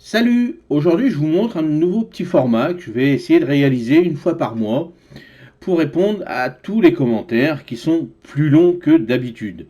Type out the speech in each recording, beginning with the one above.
Salut! Aujourd'hui, je vous montre un nouveau petit format que je vais essayer de réaliser une fois par mois pour répondre à tous les commentaires qui sont plus longs que d'habitude.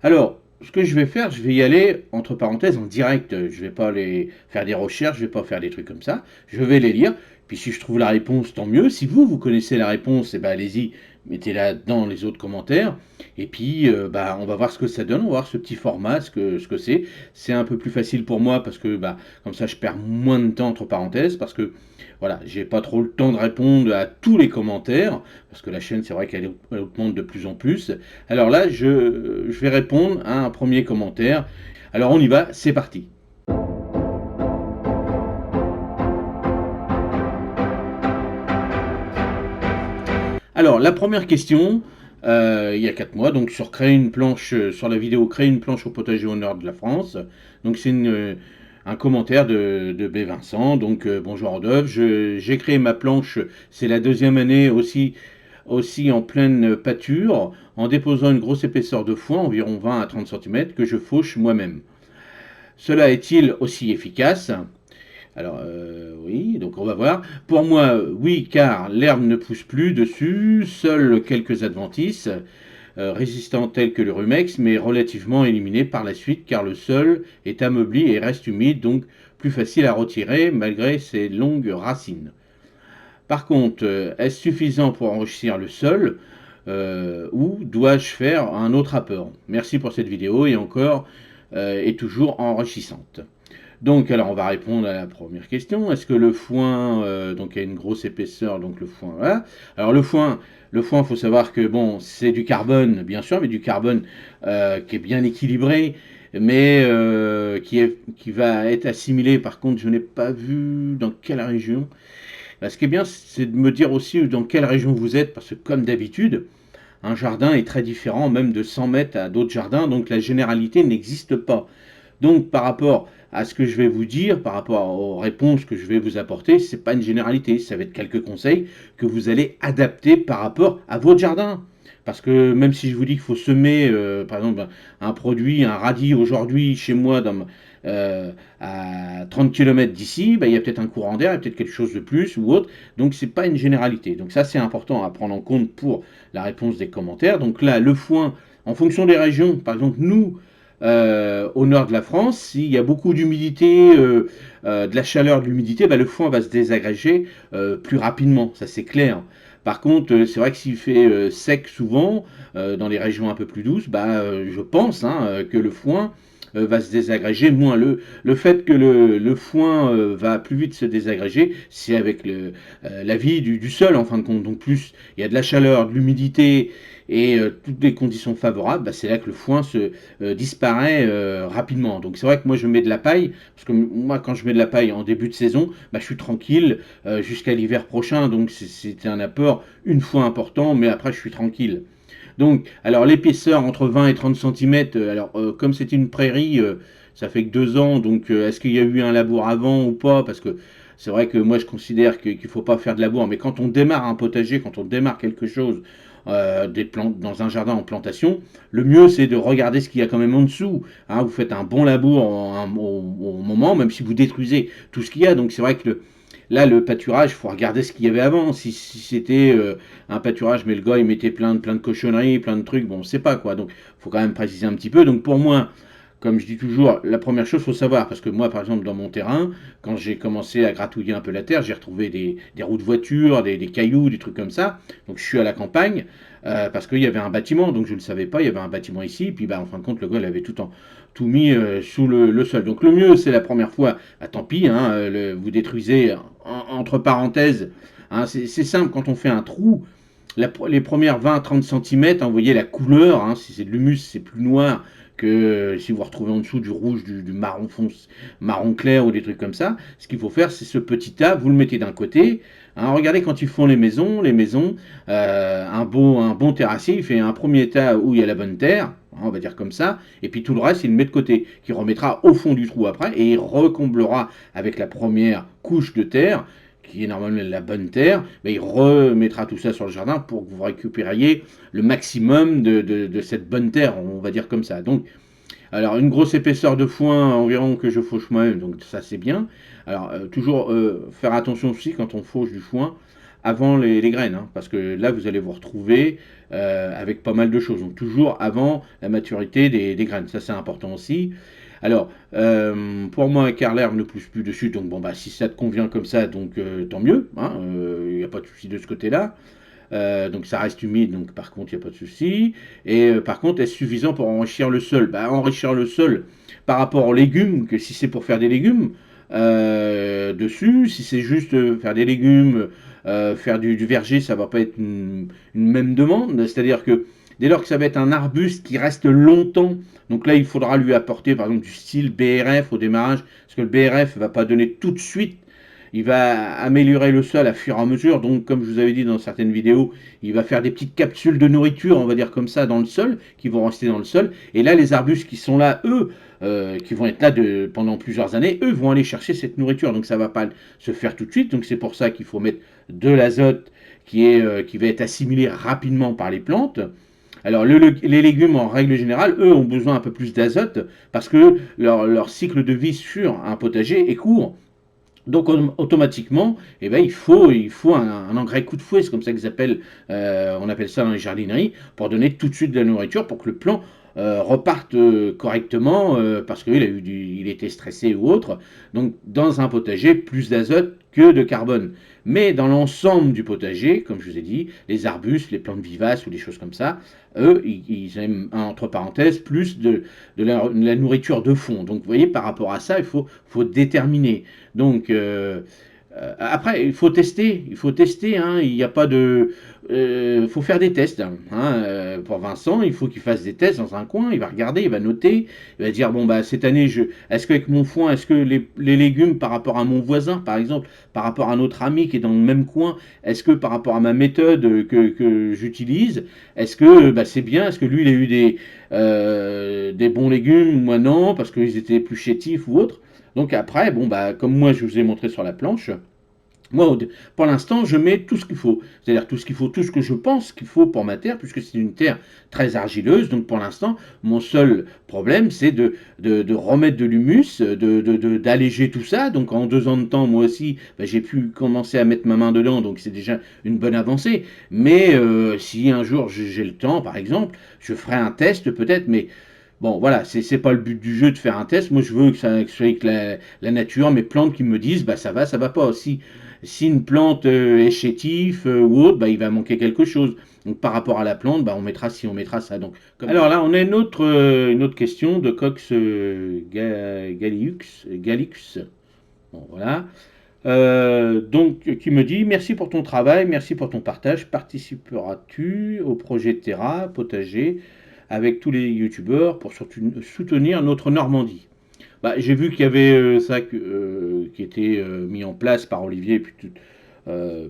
Alors, ce que je vais faire, je vais y aller entre parenthèses en direct. Je vais pas aller faire des recherches, je vais pas faire des trucs comme ça. Je vais les lire. Puis si je trouve la réponse, tant mieux. Si vous connaissez la réponse, eh ben allez-y, mettez-la dans les autres commentaires. Et puis, on va voir ce que ça donne. On va voir ce petit format, ce que c'est. C'est un peu plus facile pour moi parce que, comme ça, je perds moins de temps entre parenthèses parce que, voilà, j'ai pas trop le temps de répondre à tous les commentaires parce que la chaîne, c'est vrai qu'elle augmente de plus en plus. Alors là, je vais répondre à un premier commentaire. Alors on y va, c'est parti. Alors la première question, il y a 4 mois, donc sur créer une planche, sur la vidéo créer une planche au potager au nord de la France. Donc c'est un commentaire de B. Vincent. Donc bonjour Rodolphe, j'ai créé ma planche, c'est la deuxième année aussi en pleine pâture, en déposant une grosse épaisseur de foin, environ 20 à 30 cm, que je fauche moi-même. Cela est-il aussi efficace? Alors, oui, donc on va voir. Pour moi, oui, car l'herbe ne pousse plus dessus, seuls quelques adventices résistants tels que le rumex, mais relativement éliminés par la suite, car le sol est ameubli et reste humide, donc plus facile à retirer malgré ses longues racines. Par contre, est-ce suffisant pour enrichir le sol ou dois-je faire un autre apport? Merci pour cette vidéo et encore et toujours enrichissante. Donc, alors on va répondre à la première question. Est-ce que le foin, donc a une grosse épaisseur, donc le foin, voilà. Alors le foin, faut savoir que bon, c'est du carbone, bien sûr, mais du carbone qui est bien équilibré, mais qui va être assimilé. Par contre, je n'ai pas vu dans quelle région. Ce qui est bien, c'est de me dire aussi dans quelle région vous êtes, parce que comme d'habitude, un jardin est très différent, même de 100 mètres à d'autres jardins, donc la généralité n'existe pas. Donc par rapport à ce que je vais vous dire, par rapport aux réponses que je vais vous apporter, ce n'est pas une généralité, ça va être quelques conseils que vous allez adapter par rapport à votre jardin. Parce que même si je vous dis qu'il faut semer, par exemple, un produit, un radis aujourd'hui chez moi à 30 km d'ici, il y a peut-être un courant d'air, il y a peut-être quelque chose de plus ou autre. Donc c'est pas une généralité. Donc ça c'est important à prendre en compte pour la réponse des commentaires. Donc là, le foin, en fonction des régions, par exemple nous, au nord de la France, s'il y a beaucoup d'humidité, de la chaleur, de l'humidité, le foin va se désagréger plus rapidement, ça c'est clair. Par contre, c'est vrai que s'il fait sec souvent, dans les régions un peu plus douces, je pense que le foin va se désagréger moins. Le fait que le foin va plus vite se désagréger, c'est avec la vie du sol en fin de compte. Donc plus il y a de la chaleur, de l'humidité et toutes les conditions favorables, c'est là que le foin se disparaît rapidement. Donc c'est vrai que moi je mets de la paille, parce que moi quand je mets de la paille en début de saison, je suis tranquille jusqu'à l'hiver prochain, donc c'est un apport une fois important, mais après je suis tranquille. Donc, alors l'épaisseur entre 20 et 30 cm, comme c'est une prairie, ça fait que 2 ans, donc est-ce qu'il y a eu un labour avant ou pas? Parce que c'est vrai que moi je considère qu'il ne faut pas faire de labour, mais quand on démarre un potager, quand on démarre quelque chose, des plantes, dans un jardin en plantation, le mieux c'est de regarder ce qu'il y a quand même en dessous. Hein. Vous faites un bon labour au moment, même si vous détruisez tout ce qu'il y a. Donc c'est vrai que là, le pâturage, il faut regarder ce qu'il y avait avant. Si c'était un pâturage, mais le gars, il mettait plein de cochonneries, plein de trucs, bon, on ne sait pas quoi. Donc, il faut quand même préciser un petit peu. Donc, pour moi, comme je dis toujours, la première chose, il faut savoir, parce que moi, par exemple, dans mon terrain, quand j'ai commencé à gratouiller un peu la terre, j'ai retrouvé des roues de voiture, des cailloux, des trucs comme ça. Donc, je suis à la campagne, parce qu'il y avait un bâtiment, donc je ne le savais pas, il y avait un bâtiment ici, puis en fin de compte, le gars, il avait tout mis sous le sol. Donc, le mieux, c'est la première fois, tant pis, vous détruisez entre parenthèses. Hein, c'est simple, quand on fait un trou, les premières 20-30 cm, vous voyez la couleur, si c'est de l'humus, c'est plus noir que si vous retrouvez en dessous du rouge, du marron fonce, marron clair ou des trucs comme ça. Ce qu'il faut faire, c'est ce petit tas, vous le mettez d'un côté. Hein, regardez quand ils font les maisons, un bon terrassier, il fait un premier tas où il y a la bonne terre, on va dire comme ça, et puis tout le reste, il le met de côté, qu'il remettra au fond du trou après, et il recomblera avec la première couche de terre, qui est normalement la bonne terre, il remettra tout ça sur le jardin pour que vous récupériez le maximum de cette bonne terre, on va dire comme ça. Donc, Alors, une grosse épaisseur de foin environ que je fauche moi-même, donc ça c'est bien. Alors, toujours faire attention aussi quand on fauche du foin avant les graines, hein, parce que là vous allez vous retrouver avec pas mal de choses. Donc, toujours avant la maturité des graines, ça c'est important aussi. Alors, pour moi, car l'herbe ne pousse plus dessus, donc bon, bah, si ça te convient comme ça, donc tant mieux, hein, il n'y a pas de souci de ce côté-là. Donc ça reste humide, donc par contre il n'y a pas de souci. Et par contre, est-ce suffisant pour enrichir le sol? Bah, enrichir le sol par rapport aux légumes, que si c'est pour faire des légumes dessus, si c'est juste faire des légumes, faire du verger, ça va pas être une même demande. C'est-à-dire que dès lors que ça va être un arbuste qui reste longtemps, donc là il faudra lui apporter par exemple du style BRF au démarrage, parce que le BRF ne va pas donner tout de suite, il va améliorer le sol à fur et à mesure. Donc, comme je vous avais dit dans certaines vidéos, il va faire des petites capsules de nourriture, on va dire comme ça, dans le sol, qui vont rester dans le sol. Et là, les arbustes qui sont là, eux, qui vont être là pendant plusieurs années, eux vont aller chercher cette nourriture. Donc, ça ne va pas se faire tout de suite. Donc, c'est pour ça qu'il faut mettre de l'azote qui va être assimilé rapidement par les plantes. Alors, les légumes, en règle générale, eux, ont besoin un peu plus d'azote parce que leur cycle de vie sur un potager est court. Donc automatiquement, eh ben, il faut un engrais coup de fouet, c'est comme ça qu'ils appellent, on appelle ça dans les jardineries, pour donner tout de suite de la nourriture pour que le plant reparte correctement parce qu'il était stressé ou autre. Donc dans un potager, plus d'azote que de carbone. Mais dans l'ensemble du potager, comme je vous ai dit, les arbustes, les plantes vivaces ou des choses comme ça, eux, ils aiment, entre parenthèses, plus de la nourriture de fond. Donc vous voyez, par rapport à ça, il faut déterminer. Donc, après, il faut tester, hein, il n'y a pas de... Il faut faire des tests, hein, pour Vincent, il faut qu'il fasse des tests dans un coin, il va regarder, il va noter, il va dire, bon, bah, cette année, est-ce qu'avec mon foin, est-ce que les légumes par rapport à mon voisin, par exemple, par rapport à notre ami qui est dans le même coin, est-ce que par rapport à ma méthode que j'utilise, est-ce que bah, c'est bien, est-ce que lui, il a eu des bons légumes, moi non, parce qu'ils étaient plus chétifs ou autres. Donc après, bon, bah, comme moi je vous ai montré sur la planche, moi, pour l'instant, je mets tout ce qu'il faut. C'est-à-dire tout ce qu'il faut, tout ce que je pense qu'il faut pour ma terre, puisque c'est une terre très argileuse. Donc pour l'instant, mon seul problème, c'est de remettre de l'humus, d'alléger tout ça. Donc en 2 ans de temps, moi aussi, bah, j'ai pu commencer à mettre ma main dedans, donc c'est déjà une bonne avancée. Mais si un jour j'ai le temps, par exemple, je ferai un test peut-être, mais bon, voilà, c'est pas le but du jeu de faire un test. Moi, je veux que ça soit avec la nature, mes plantes qui me disent, bah ça va pas. Si une plante est chétive ou autre, bah il va manquer quelque chose. Donc par rapport à la plante, bah on mettra ci, on mettra ça. Donc, alors là, on a une autre question de Cox Galix. Bon, voilà. Donc, qui me dit merci pour ton travail, merci pour ton partage. Participeras-tu au projet Terra potager avec tous les youtubeurs pour soutenir notre Normandie? Bah, j'ai vu qu'il y avait ça qui était mis en place par Olivier et puis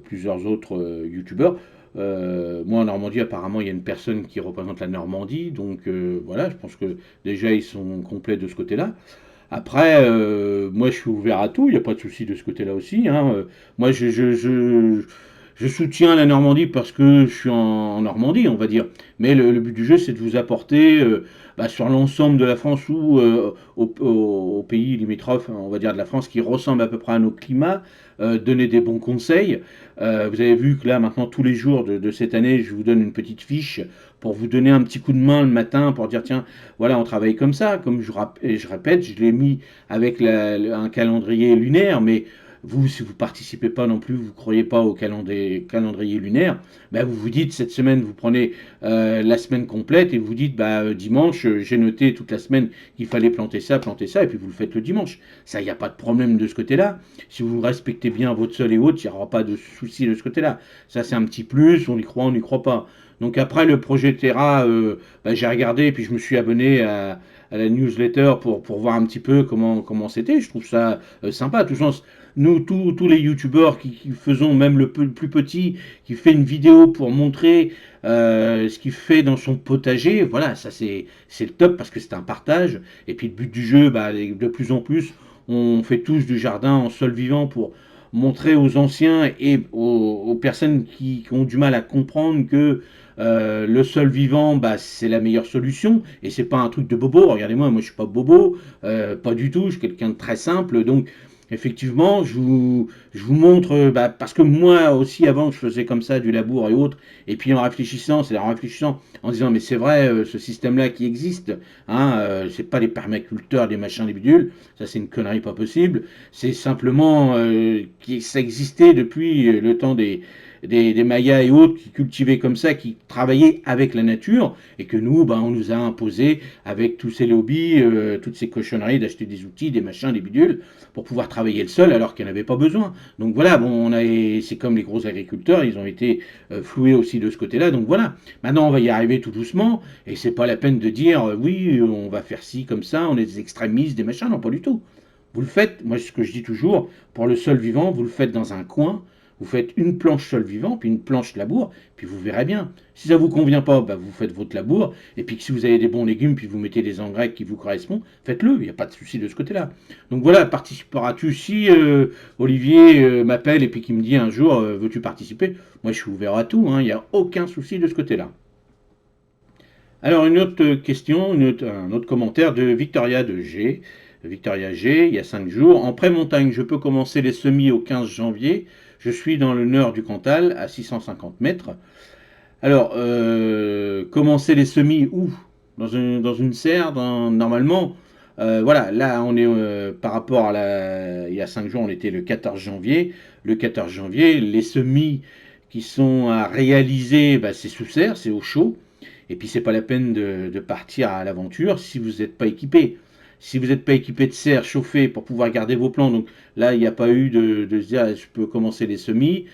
plusieurs autres youtubeurs. Moi en Normandie, apparemment, il y a une personne qui représente la Normandie, donc voilà, je pense que déjà ils sont complets de ce côté-là. Après, moi, je suis ouvert à tout, il n'y a pas de souci de ce côté-là aussi, hein. Moi, je soutiens la Normandie parce que je suis en Normandie, on va dire. Mais le but du jeu, c'est de vous apporter bah, sur l'ensemble de la France ou au pays limitrophes, hein, on va dire de la France, qui ressemble à peu près à nos climats, donner des bons conseils. Vous avez vu que là, maintenant, tous les jours de cette année, je vous donne une petite fiche pour vous donner un petit coup de main le matin, pour dire, tiens, voilà, on travaille comme ça, comme je répète, je l'ai mis avec un calendrier lunaire, mais vous, si vous participez pas non plus, vous ne croyez pas au calendrier lunaire, ben vous vous dites, cette semaine, vous prenez la semaine complète et vous dites, bah, dimanche, j'ai noté toute la semaine qu'il fallait planter ça, et puis vous le faites le dimanche. Ça, il n'y a pas de problème de ce côté-là. Si vous respectez bien votre sol et autres, il n'y aura pas de souci de ce côté-là. Ça, c'est un petit plus, on y croit, on n'y croit pas. Donc après le projet Terra, bah, j'ai regardé et puis je me suis abonné à la newsletter pour voir un petit peu comment c'était. Je trouve ça sympa. De toute façon, nous, tous les youtubeurs qui faisons, même le plus petit, qui fait une vidéo pour montrer ce qu'il fait dans son potager, voilà, ça c'est le top parce que c'est un partage. Et puis le but du jeu, bah, de plus en plus, on fait tous du jardin en sol vivant pour montrer aux anciens et aux personnes qui ont du mal à comprendre que Le sol vivant, bah, c'est la meilleure solution, et c'est pas un truc de bobo. Regardez-moi, moi je suis pas bobo, pas du tout, je suis quelqu'un de très simple, donc effectivement, je vous montre, bah, parce que moi aussi avant je faisais comme ça du labour et autres, et puis en réfléchissant, c'est en réfléchissant, en disant mais c'est vrai, ce système-là qui existe, hein, c'est pas les permaculteurs, des machins, des bidules, ça c'est une connerie pas possible, c'est simplement que ça existait depuis le temps des Mayas et autres qui cultivaient comme ça, qui travaillaient avec la nature, et que nous, ben, on nous a imposé avec tous ces lobbies, toutes ces cochonneries d'acheter des outils, des machins, des bidules, pour pouvoir travailler le sol alors qu'il n'y en avait pas besoin. Donc voilà, bon, c'est comme les gros agriculteurs, ils ont été floués aussi de ce côté-là. Donc voilà, maintenant on va y arriver tout doucement, et c'est pas la peine de dire oui, on va faire ci comme ça, on est des extrémistes, des machins, non pas du tout. Vous le faites, moi ce que je dis toujours, pour le sol vivant, vous le faites dans un coin, vous faites une planche sol vivant, puis une planche labour, puis vous verrez bien. Si ça ne vous convient pas, bah vous faites votre labour, et puis que si vous avez des bons légumes, puis vous mettez des engrais qui vous correspondent, faites-le, il n'y a pas de souci de ce côté-là. Donc voilà, participeras-tu si Olivier m'appelle et puis qu'il me dit un jour, veux-tu participer? Moi je suis ouvert à tout, hein, il n'y a aucun souci de ce côté-là. Alors une autre question, un autre commentaire de Victoria de G. Victoria G, il y a 5 jours. En pré-montagne, je peux commencer les semis au 15 janvier. Je suis dans le nord du Cantal, à 650 mètres. Alors, commencer les semis où? Dans une serre, normalement. Voilà, là, on est par rapport à il y a 5 jours, on était le 14 janvier. Le 14 janvier, les semis qui sont à réaliser, bah, c'est sous serre, c'est au chaud. Et puis, c'est pas la peine de partir à l'aventure si vous n'êtes pas équipé. Si vous n'êtes pas équipé de serre chauffée pour pouvoir garder vos plants, donc là, il n'y a pas eu de se dire, ah, je peux commencer les semis.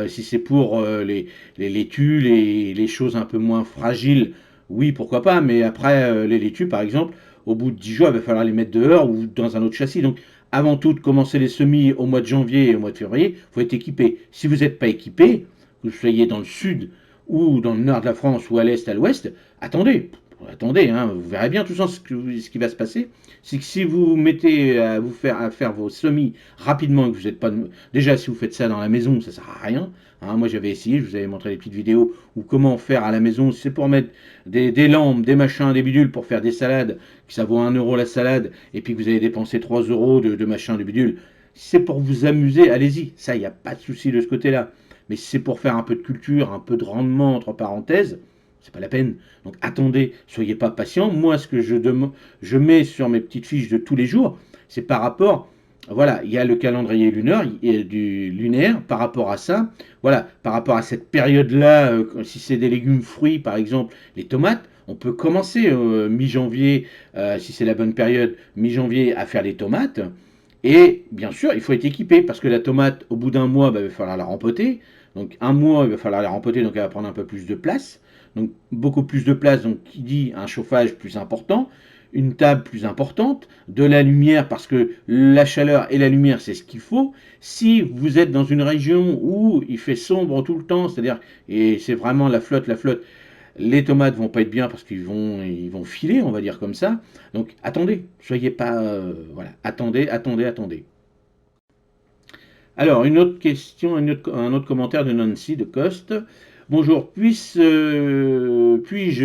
Si c'est pour les laitues, les choses un peu moins fragiles, oui, pourquoi pas. Mais après, les laitues, par exemple, au bout de 10 jours, il va falloir les mettre dehors ou dans un autre châssis. Donc, avant tout, de commencer les semis au mois de janvier et au mois de février, il faut être équipé. Si vous n'êtes pas équipé, que vous soyez dans le sud ou dans le nord de la France ou à l'est, à l'ouest, attendez. Attendez, hein, vous verrez bien tout ça ce qui va se passer. C'est que si vous mettez à faire vos semis rapidement, et que vous n'êtes pas. Déjà, si vous faites ça dans la maison, ça ne sert à rien. Hein, moi, j'avais essayé, je vous avais montré des petites vidéos ou comment faire à la maison. Si c'est pour mettre des lampes, des machins, des bidules pour faire des salades, que ça vaut 1 euro la salade, et puis que vous avez dépensé 3 euros de machins, de bidules. Si c'est pour vous amuser, allez-y. Ça, il n'y a pas de souci de ce côté-là. Mais si c'est pour faire un peu de culture, un peu de rendement, entre parenthèses, c'est pas la peine. Donc attendez, soyez pas patient. Moi, ce que je mets sur mes petites fiches de tous les jours, c'est par rapport, voilà, il y a le calendrier lunaire, du lunaire, par rapport à ça, voilà, par rapport à cette période-là, si c'est des légumes fruits, par exemple, les tomates, on peut commencer mi-janvier, si c'est la bonne période, mi-janvier, à faire les tomates. Et bien sûr, il faut être équipé parce que la tomate, au bout d'un mois, bah, il va falloir la rempoter. Donc un mois, il va falloir la rempoter, donc elle va prendre un peu plus de place. Donc beaucoup plus de place, donc qui dit un chauffage plus important, une table plus importante, de la lumière parce que la chaleur et la lumière c'est ce qu'il faut. Si vous êtes dans une région où il fait sombre tout le temps, c'est-à-dire et c'est vraiment la flotte, les tomates vont pas être bien parce ils vont filer, on va dire comme ça. Donc attendez, soyez pas voilà, attendez. Alors, une autre question, un autre commentaire de Nancy de Coste. Bonjour, puis-je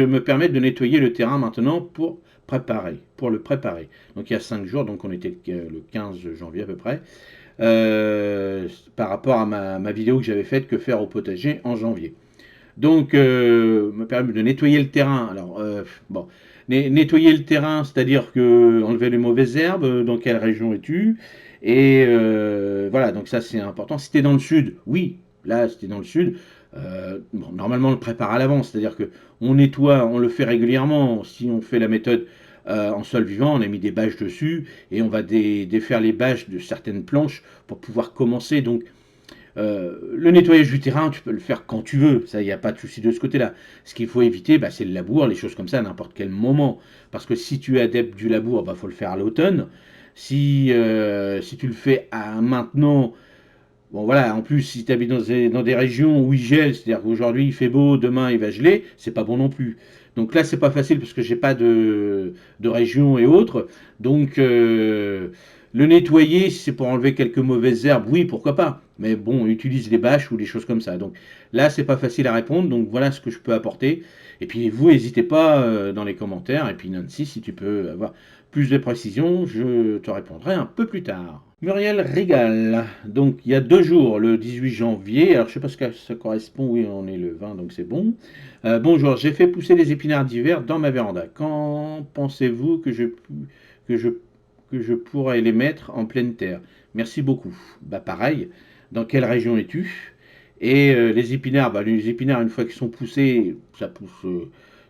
me permettre de nettoyer le terrain maintenant pour le préparer. Donc il y a 5 jours, donc on était le 15 janvier à peu près, par rapport à ma vidéo que j'avais faite, que faire au potager en janvier. Donc, me permet de nettoyer le terrain. Alors, bon, nettoyer le terrain, c'est-à-dire que enlever les mauvaises herbes, dans quelle région es-tu? Et voilà, donc ça c'est important. Si tu es dans le sud, oui, là, si tu es dans le sud, bon, normalement on le prépare à l'avance, c'est-à-dire que on nettoie, on le fait régulièrement. Si on fait la méthode en sol vivant, on a mis des bâches dessus et on va défaire les bâches de certaines planches pour pouvoir commencer. Donc, le nettoyage du terrain, tu peux le faire quand tu veux, ça, il n'y a pas de souci de ce côté-là. Ce qu'il faut éviter, bah, c'est le labour, les choses comme ça, à n'importe quel moment. Parce que si tu es adepte du labour, bah, faut le faire à l'automne. Si tu le fais maintenant, bon voilà, en plus, si tu habites dans des régions où il gèle, c'est-à-dire qu'aujourd'hui il fait beau, demain il va geler, c'est pas bon non plus. Donc là, c'est pas facile parce que j'ai pas de région et autres. Donc, Le nettoyer, si c'est pour enlever quelques mauvaises herbes, oui, pourquoi pas. Mais bon, on utilise des bâches ou des choses comme ça. Donc là, c'est pas facile à répondre. Donc voilà ce que je peux apporter. Et puis vous, n'hésitez pas dans les commentaires. Et puis Nancy, si tu peux avoir plus de précision, je te répondrai un peu plus tard. Muriel Régal. Donc il y a 2 jours, le 18 janvier. Alors je sais pas ce que ça correspond. Oui, on est le 20, donc c'est bon. Bonjour, j'ai fait pousser les épinards d'hiver dans ma véranda. Quand pensez-vous que je que je pourrais les mettre en pleine terre? Merci beaucoup. Bah pareil, dans quelle région es-tu? Et les épinards, bah, les épinards, une fois qu'ils sont poussés, ça pousse,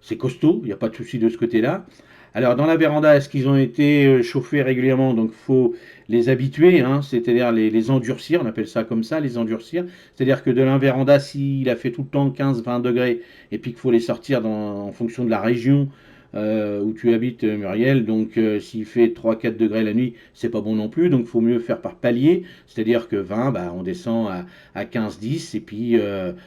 c'est costaud, il n'y a pas de souci de ce côté-là. Alors dans la véranda, est-ce qu'ils ont été chauffés régulièrement? Donc il faut les habituer, hein, c'est-à-dire les endurcir, on appelle ça comme ça, les endurcir. C'est-à-dire que de la véranda, s'il a fait tout le temps 15-20 degrés, et puis qu'il faut les sortir en fonction de la région où tu habites, Muriel. Donc, s'il fait 3-4 degrés la nuit, c'est pas bon non plus. Donc, il faut mieux faire par palier. C'est-à-dire que 20, bah, on descend à 15-10, et puis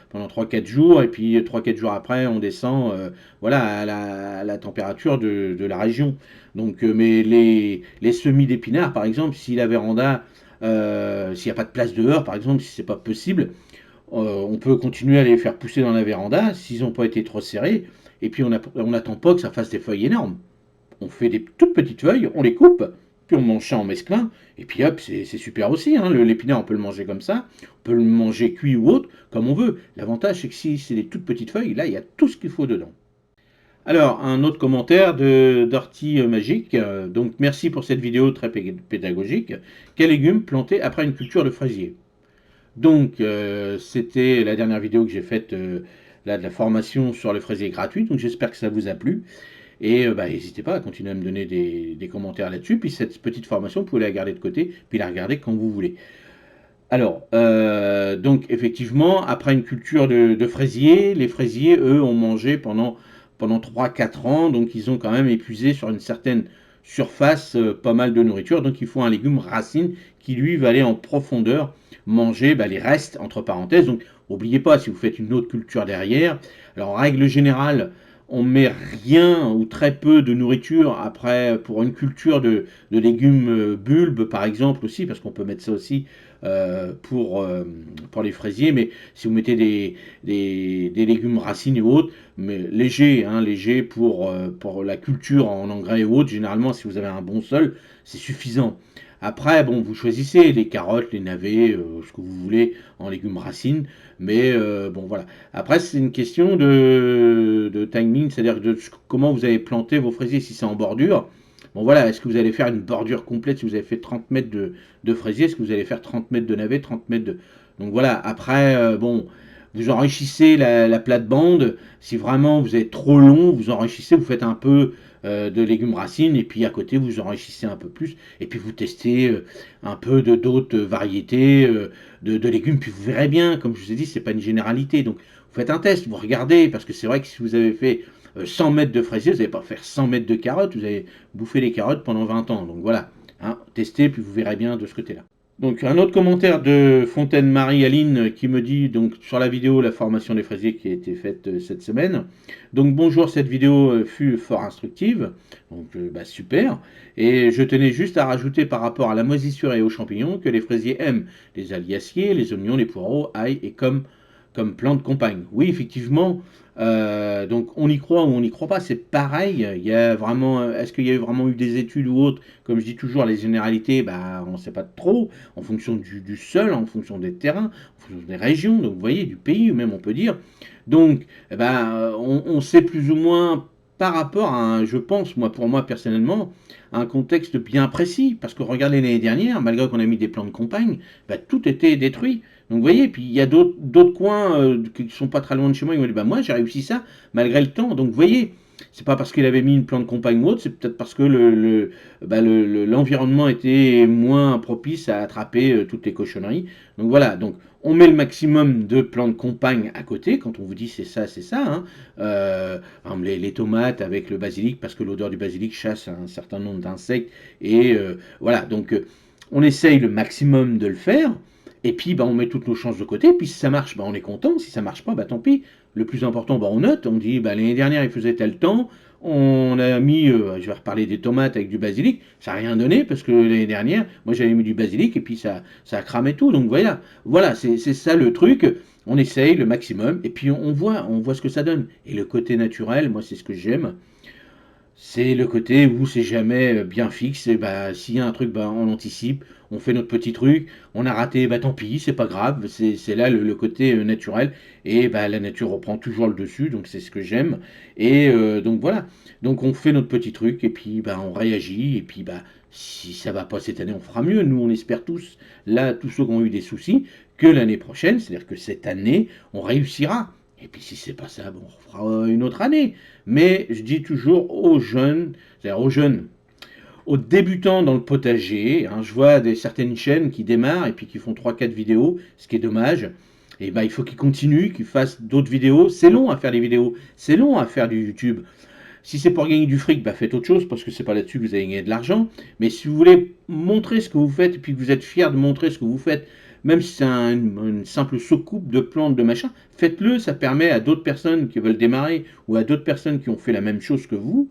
pendant 3-4 jours, et puis 3-4 jours après, on descend voilà, à la température de la région. Donc, mais les semis d'épinards, par exemple, si la véranda, s'il n'y a pas de place dehors, par exemple, si c'est pas possible, on peut continuer à les faire pousser dans la véranda s'ils n'ont pas été trop serrés. Et puis on n'attend pas que ça fasse des feuilles énormes. On fait des toutes petites feuilles, on les coupe, puis on mange ça en mesclin. Et puis hop, c'est super aussi. Hein. L'épinard, on peut le manger comme ça. On peut le manger cuit ou autre, comme on veut. L'avantage, c'est que si c'est des toutes petites feuilles, là, il y a tout ce qu'il faut dedans. Alors, un autre commentaire de d'Ortie Magique. Donc, merci pour cette vidéo très pédagogique. Quels légumes planter après une culture de fraisier? Donc, c'était la dernière vidéo que j'ai faite là, de la formation sur les fraisiers gratuits. Donc, j'espère que ça vous a plu. Et bah, n'hésitez pas à continuer à me donner des commentaires là-dessus. Puis, cette petite formation, vous pouvez la garder de côté, puis la regarder quand vous voulez. Alors, donc, effectivement, après une culture de fraisiers, les fraisiers, eux, ont mangé pendant 3-4 ans. Donc, ils ont quand même épuisé sur une certaine surface pas mal de nourriture. Donc, il faut un légume racine qui, lui, va aller en profondeur manger bah, les restes, entre parenthèses. Donc, n'oubliez pas, si vous faites une autre culture derrière, alors, en règle générale, on met rien ou très peu de nourriture après pour une culture de légumes bulbes, par exemple, aussi, parce qu'on peut mettre ça aussi pour les fraisiers, mais si vous mettez des légumes racines et autres, mais légers, hein, légers pour la culture en engrais et autres, généralement, si vous avez un bon sol, c'est suffisant. Après, bon, vous choisissez les carottes, les navets, ce que vous voulez en légumes racines, mais bon, voilà. Après, c'est une question de timing, c'est-à-dire de comment vous avez planté vos fraisiers, si c'est en bordure. Bon voilà, est-ce que vous allez faire une bordure complète si vous avez fait 30 mètres de fraisier? Est-ce que vous allez faire 30 mètres de navet, 30 mètres de... Donc voilà, après, bon, vous enrichissez la plate-bande. Si vraiment vous êtes trop long, vous enrichissez, vous faites un peu de légumes racines, et puis à côté, vous enrichissez un peu plus, et puis vous testez un peu de d'autres variétés de légumes, puis vous verrez bien, comme je vous ai dit, c'est pas une généralité. Donc vous faites un test, vous regardez, parce que c'est vrai que si vous avez fait 100 mètres de fraisier, vous n'allez pas faire 100 mètres de carottes, vous allez bouffer les carottes pendant 20 ans. Donc voilà, hein, testez, puis vous verrez bien de ce côté-là. Donc un autre commentaire de Fontaine Marie-Aline qui me dit donc sur la vidéo la formation des fraisiers qui a été faite cette semaine. Donc bonjour, cette vidéo fut fort instructive, donc bah, super. Et je tenais juste à rajouter par rapport à la moisissure et aux champignons que les fraisiers aiment les aliaciers, les oignons, les poireaux, ail et comme plante compagne. Oui, effectivement, donc on y croit ou on n'y croit pas, c'est pareil. Il y a vraiment, est-ce qu'il y a vraiment eu des études ou autres? Comme je dis toujours, les généralités, bah, on ne sait pas trop, en fonction du sol, en fonction des terrains, en fonction des régions, donc vous voyez, du pays même on peut dire. Donc, eh ben, on sait plus ou moins par rapport à, je pense, moi pour moi personnellement, à un contexte bien précis. Parce que regardez l'année dernière, malgré qu'on a mis des plans de campagne, bah, tout était détruit. Donc vous voyez, puis il y a d'autres coins qui ne sont pas très loin de chez moi, ils m'ont dit, bah moi j'ai réussi ça malgré le temps. Donc vous voyez, c'est pas parce qu'il avait mis une plante de campagne ou autre, c'est peut-être parce que l'environnement était moins propice à attraper toutes les cochonneries. Donc voilà, donc on met le maximum de plants de campagne à côté, quand on vous dit c'est ça. Hein. Les tomates avec le basilic, parce que l'odeur du basilic chasse un certain nombre d'insectes. Et voilà, donc on essaye le maximum de le faire. Et puis, bah, on met toutes nos chances de côté. Puis, si ça marche, bah, on est content. Si ça marche pas, bah, tant pis. Le plus important, bah, on note. On dit, bah, l'année dernière, il faisait tel temps. On a mis, je vais reparler des tomates avec du basilic, ça n'a rien donné parce que l'année dernière, moi j'avais mis du basilic et puis ça a cramé tout. Donc voilà, c'est ça le truc. On essaye le maximum et puis on voit ce que ça donne. Et le côté naturel, moi c'est ce que j'aime. C'est le côté où c'est jamais bien fixe. Et bah, s'il y a un truc, bah, on anticipe, on fait notre petit truc. On a raté, bah tant pis, c'est pas grave. C'est là le côté naturel. Et bah, la nature reprend toujours le dessus, donc c'est ce que j'aime. Et donc voilà. Donc on fait notre petit truc et puis bah, on réagit. Et puis bah, si ça va pas cette année, on fera mieux. Nous, on espère tous, là, tous ceux qui ont eu des soucis, que l'année prochaine, c'est-à-dire que cette année, on réussira. Et puis si c'est pas ça, bon, on fera une autre année. Mais je dis toujours aux jeunes, c'est-à-dire aux débutants dans le potager, hein, je vois certaines chaînes qui démarrent et puis qui font trois quatre vidéos, ce qui est dommage. Et ben, il faut qu'ils continuent, qu'ils fassent d'autres vidéos. C'est long à faire des vidéos, c'est long à faire du YouTube. Si c'est pour gagner du fric, bah faites autre chose parce que c'est pas là-dessus que vous allez gagner de l'argent. Mais si vous voulez montrer ce que vous faites et puis que vous êtes fier de montrer ce que vous faites, même si c'est une simple soucoupe de plantes, de machin, faites-le. Ça permet à d'autres personnes qui veulent démarrer ou à d'autres personnes qui ont fait la même chose que vous,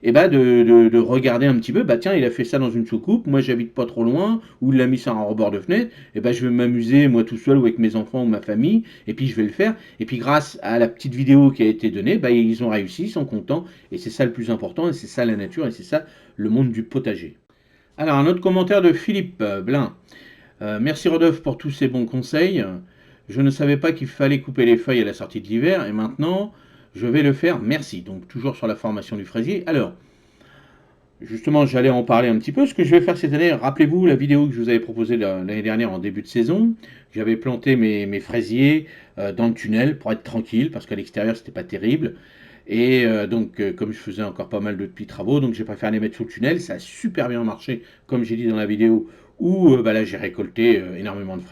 et bah de regarder un petit peu, bah tiens, il a fait ça dans une soucoupe, moi j'habite pas trop loin, ou il l'a mis sur un rebord de fenêtre, et bah je vais m'amuser moi tout seul ou avec mes enfants ou ma famille, et puis je vais le faire, et puis grâce à la petite vidéo qui a été donnée, bah ils ont réussi, ils sont contents, et c'est ça le plus important, et c'est ça la nature, et c'est ça le monde du potager. Alors un autre commentaire de Philippe Blin. Merci Rodolphe pour tous ces bons conseils. Je ne savais pas qu'il fallait couper les feuilles à la sortie de l'hiver, et maintenant je vais le faire, merci. Donc toujours sur la formation du fraisier. Alors, justement, j'allais en parler un petit peu. Ce que je vais faire cette année, rappelez-vous la vidéo que je vous avais proposée l'année dernière en début de saison. J'avais planté mes fraisiers dans le tunnel pour être tranquille, parce qu'à l'extérieur, c'était pas terrible. Et donc, comme je faisais encore pas mal de petits travaux, donc j'ai préféré les mettre sous le tunnel. Ça a super bien marché, comme j'ai dit dans la vidéo, où bah là, j'ai récolté énormément de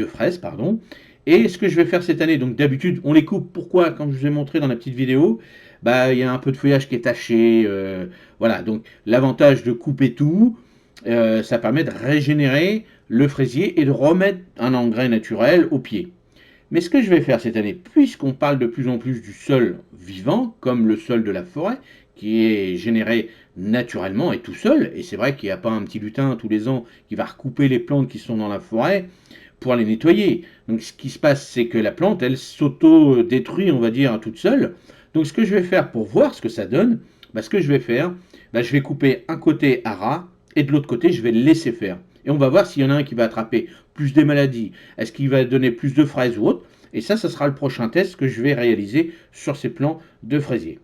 fraises, pardon. Et ce que je vais faire cette année, donc d'habitude, on les coupe. Pourquoi? Comme je vous ai montré dans la petite vidéo, bah il y a un peu de feuillage qui est taché. Voilà, donc l'avantage de couper tout, ça permet de régénérer le fraisier et de remettre un engrais naturel au pied. Mais ce que je vais faire cette année, puisqu'on parle de plus en plus du sol vivant, comme le sol de la forêt, qui est généré naturellement et tout seul, et c'est vrai qu'il n'y a pas un petit lutin tous les ans qui va recouper les plantes qui sont dans la forêt pour les nettoyer. Donc ce qui se passe, c'est que la plante, elle s'auto-détruit, on va dire, toute seule. Donc ce que je vais faire pour voir ce que ça donne, bah, ce que je vais faire, bah, je vais couper un côté à ras, et de l'autre côté, je vais le laisser faire. Et on va voir s'il y en a un qui va attraper plus des maladies, est-ce qu'il va donner plus de fraises ou autre. Et ça sera le prochain test que je vais réaliser sur ces plants de fraisiers.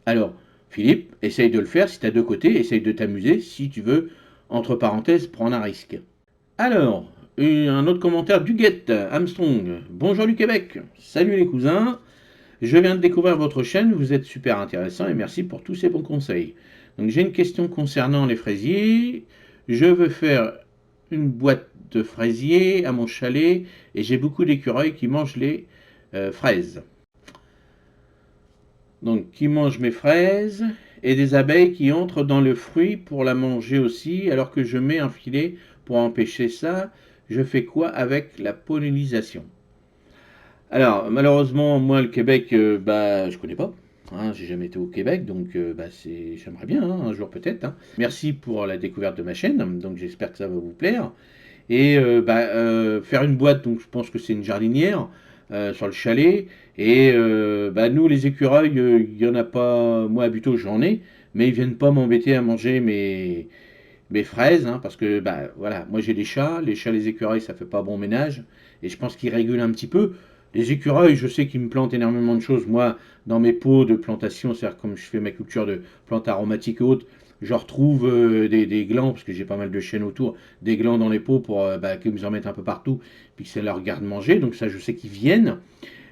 Alors, Philippe, essaye de le faire si tu as deux côtés, essaye de t'amuser si tu veux, entre parenthèses, prendre un risque. Alors, un autre commentaire d'Huguette Armstrong. Bonjour du Québec. Salut les cousins. Je viens de découvrir votre chaîne, vous êtes super intéressant et merci pour tous ces bons conseils. Donc j'ai une question concernant les fraisiers. Je veux faire une boîte de fraisiers à mon chalet et j'ai beaucoup d'écureuils qui mangent les fraises. Donc qui mangent mes fraises et des abeilles qui entrent dans le fruit pour la manger aussi alors que je mets un filet pour empêcher ça. Je fais quoi avec la pollinisation? Alors, malheureusement, moi, le Québec, bah, je connais pas. Hein, j'ai jamais été au Québec, donc bah, j'aimerais bien, hein, un jour peut-être. Hein. Merci pour la découverte de ma chaîne, donc j'espère que ça va vous plaire. Et bah, faire une boîte, donc je pense que c'est une jardinière sur le chalet. Et bah, nous, les écureuils, il n'y en a pas, moi, habito, j'en ai, mais ils viennent pas m'embêter à manger mes fraises, hein, parce que bah, voilà, moi j'ai des chats, les écureuils, ça fait pas bon ménage, et je pense qu'ils régulent un petit peu. Les écureuils, je sais qu'ils me plantent énormément de choses. Moi, dans mes pots de plantation, c'est-à-dire comme je fais ma culture de plantes aromatiques et autres, je retrouve des glands, parce que j'ai pas mal de chênes autour, des glands dans les pots pour bah, qu'ils me en mettent un peu partout, puis que ça leur garde manger. Donc ça, je sais qu'ils viennent.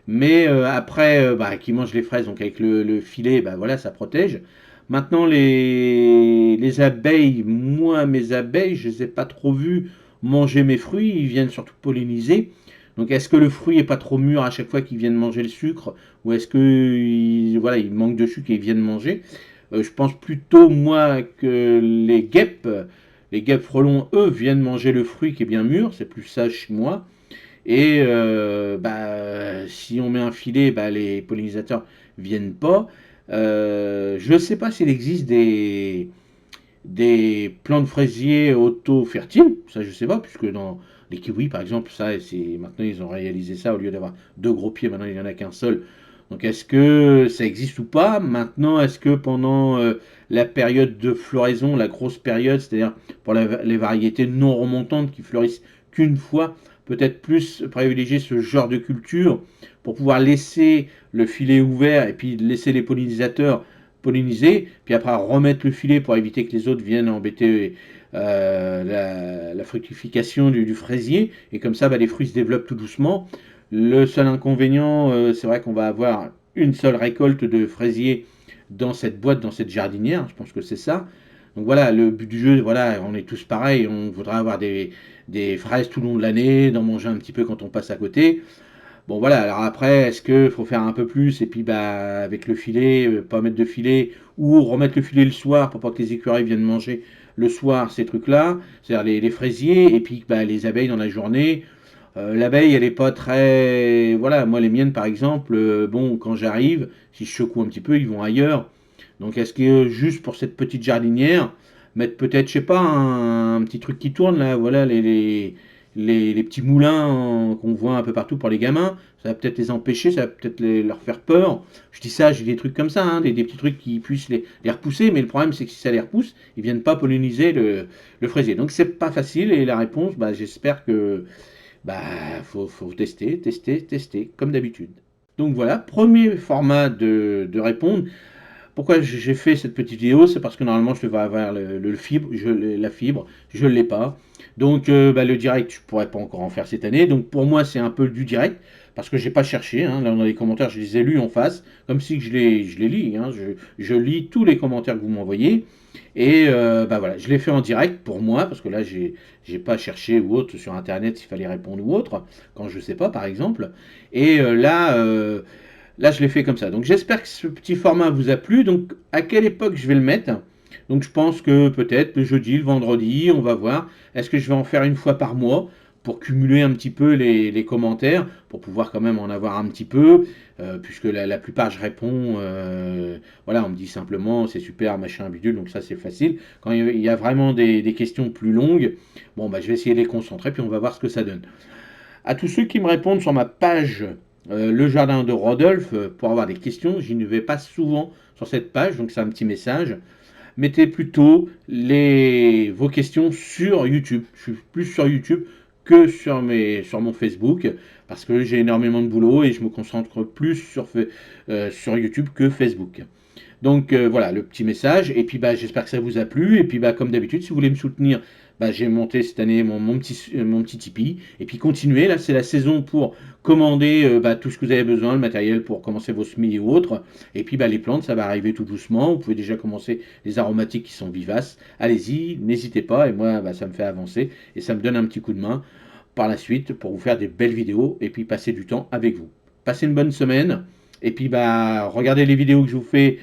Mais après, bah, qu'ils mangent les fraises, donc avec le filet, bah, voilà, ça protège. Maintenant, les abeilles, moi, mes abeilles, je ne les ai pas trop vues manger mes fruits, ils viennent surtout polliniser. Donc, est-ce que le fruit est pas trop mûr à chaque fois qu'ils viennent manger le sucre, ou est-ce que voilà, il manque de sucre et ils viennent manger? Je pense plutôt, moi, que les guêpes frelons, eux, viennent manger le fruit qui est bien mûr, c'est plus ça chez moi. Et bah, si on met un filet, bah, les pollinisateurs viennent pas. Je ne sais pas s'il existe des plantes fraisiers auto-fertiles, ça je sais pas, puisque dans les kiwis par exemple, ça c'est maintenant ils ont réalisé ça, au lieu d'avoir deux gros pieds, maintenant il n'y en a qu'un seul. Donc est-ce que ça existe ou pas? Maintenant, est-ce que pendant la période de floraison, la grosse période, c'est-à-dire pour les variétés non remontantes qui fleurissent qu'une fois, peut-être plus privilégier ce genre de culture pour pouvoir laisser le filet ouvert et puis laisser les pollinisateurs polliniser, puis après remettre le filet pour éviter que les autres viennent embêter la fructification du fraisier, et comme ça bah, les fruits se développent tout doucement. Le seul inconvénient, c'est vrai qu'on va avoir une seule récolte de fraisiers dans cette boîte, dans cette jardinière, je pense que c'est ça. Donc voilà, le but du jeu, voilà, on est tous pareils, on voudra avoir des fraises tout le long de l'année, d'en manger un petit peu quand on passe à côté. Bon voilà, alors après, est-ce qu'il faut faire un peu plus et puis bah avec le filet, pas mettre de filet, ou remettre le filet le soir pour pas que les écureuils viennent manger le soir ces trucs-là, c'est-à-dire les fraisiers, et puis bah, les abeilles dans la journée. L'abeille, elle est pas très. Voilà, moi les miennes par exemple, bon, quand j'arrive, si je secoue un petit peu, ils vont ailleurs. Donc est-ce que juste pour cette petite jardinière, mettre peut-être, je sais pas, un petit truc qui tourne là, voilà, les petits moulins qu'on voit un peu partout pour les gamins, ça va peut-être les empêcher, ça va peut-être leur faire peur. Je dis ça, j'ai des trucs comme ça, hein, des petits trucs qui puissent les repousser, mais le problème c'est que si ça les repousse, ils viennent pas polliniser le fraisier. Donc c'est pas facile, et la réponse, bah, j'espère que bah, faut tester, tester, tester, comme d'habitude. Donc voilà, premier format de répondre. Pourquoi j'ai fait cette petite vidéo? C'est parce que normalement je devais avoir le fibre, la fibre, je ne l'ai pas. Donc bah, le direct, je ne pourrais pas encore en faire cette année. Donc pour moi, c'est un peu du direct, parce que j'ai pas cherché. Hein. Là, dans les commentaires, je les ai lus en face, comme si je les lis. Hein. Je lis tous les commentaires que vous m'envoyez. Et bah voilà, je l'ai fait en direct pour moi, parce que là, j'ai pas cherché ou autre sur Internet s'il fallait répondre ou autre, quand je sais pas, par exemple. Et là, je l'ai fait comme ça. Donc j'espère que ce petit format vous a plu. Donc à quelle époque je vais le mettre? Donc je pense que peut-être le jeudi, le vendredi, on va voir. Est-ce que je vais en faire une fois par mois pour cumuler un petit peu les commentaires, pour pouvoir quand même en avoir un petit peu, puisque la plupart je réponds, voilà, on me dit simplement c'est super, machin, bidule, donc ça c'est facile. Quand il y a vraiment des questions plus longues, bon bah je vais essayer de les concentrer, puis on va voir ce que ça donne. À tous ceux qui me répondent sur ma page Le Jardin de Rodolphe pour avoir des questions, je ne vais pas souvent sur cette page, donc c'est un petit message. Mettez plutôt vos questions sur YouTube. Je suis plus sur YouTube que sur mon Facebook, parce que j'ai énormément de boulot et je me concentre plus sur YouTube que Facebook. Donc voilà, le petit message. Et puis bah, j'espère que ça vous a plu. Et puis bah, comme d'habitude, si vous voulez me soutenir, bah, j'ai monté cette année mon petit Tipeee. Et puis continuez, là c'est la saison pour commander bah, tout ce que vous avez besoin, le matériel pour commencer vos semis et autres. Et puis bah, les plantes, ça va arriver tout doucement. Vous pouvez déjà commencer les aromatiques qui sont vivaces. Allez-y, n'hésitez pas. Et moi, bah, ça me fait avancer. Et ça me donne un petit coup de main par la suite pour vous faire des belles vidéos et puis passer du temps avec vous. Passez une bonne semaine. Et puis bah, regardez les vidéos que je vous fais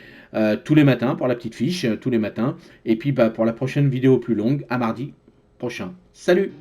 tous les matins pour la petite fiche, tous les matins. Et puis bah, pour la prochaine vidéo plus longue, à mardi prochain. Salut!